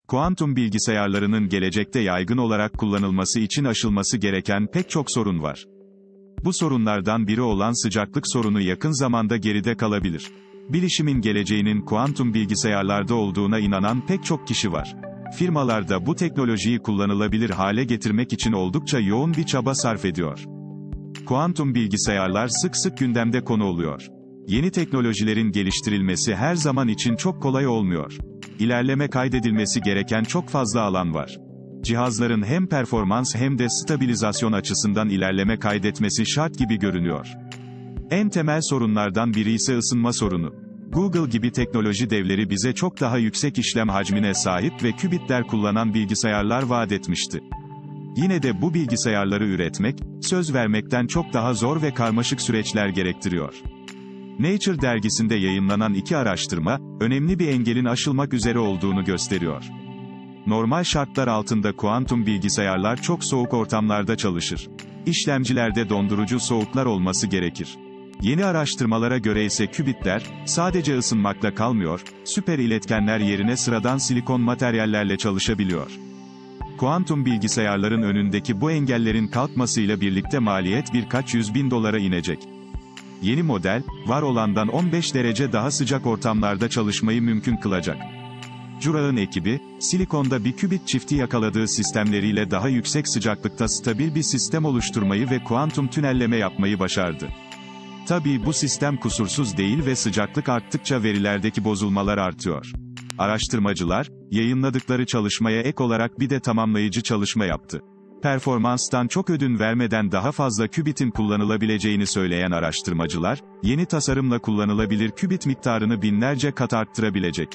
Kuantum bilgisayarlarının gelecekte yaygın olarak kullanılması için aşılması gereken pek çok sorun var. Bu sorunlardan biri olan sıcaklık sorunu yakın zamanda geride kalabilir. Bilişimin geleceğinin kuantum bilgisayarlarda olduğuna inanan pek çok kişi var. Firmalar da bu teknolojiyi kullanılabilir hale getirmek için oldukça yoğun bir çaba sarf ediyor. Kuantum bilgisayarlar sık sık gündemde konu oluyor. Yeni teknolojilerin geliştirilmesi her zaman için çok kolay olmuyor. İlerleme kaydedilmesi gereken çok fazla alan var. Cihazların hem performans hem de stabilizasyon açısından ilerleme kaydetmesi şart gibi görünüyor. En temel sorunlardan biri ise ısınma sorunu. Google gibi teknoloji devleri bize çok daha yüksek işlem hacmine sahip ve kübitler kullanan bilgisayarlar vaat etmişti. Yine de bu bilgisayarları üretmek, söz vermekten çok daha zor ve karmaşık süreçler gerektiriyor. Nature dergisinde yayınlanan 2 araştırma, önemli bir engelin aşılmak üzere olduğunu gösteriyor. Normal şartlar altında kuantum bilgisayarlar çok soğuk ortamlarda çalışır. İşlemcilerde dondurucu soğuklar olması gerekir. Yeni araştırmalara göre ise kübitler, sadece ısınmakla kalmıyor, süper iletkenler yerine sıradan silikon materyallerle çalışabiliyor. Kuantum bilgisayarların önündeki bu engellerin kalkmasıyla birlikte maliyet birkaç $100.000'a inecek. Yeni model, var olandan 15 derece daha sıcak ortamlarda çalışmayı mümkün kılacak. Jura'nın ekibi, silikonda bir kübit çifti yakaladığı sistemleriyle daha yüksek sıcaklıkta stabil bir sistem oluşturmayı ve kuantum tünelleme yapmayı başardı. Tabii bu sistem kusursuz değil ve sıcaklık arttıkça verilerdeki bozulmalar artıyor. Araştırmacılar, yayınladıkları çalışmaya ek olarak bir de tamamlayıcı çalışma yaptı. Performanstan çok ödün vermeden daha fazla kübitin kullanılabileceğini söyleyen araştırmacılar, yeni tasarımla kullanılabilir kübit miktarını binlerce kat arttırabilecek.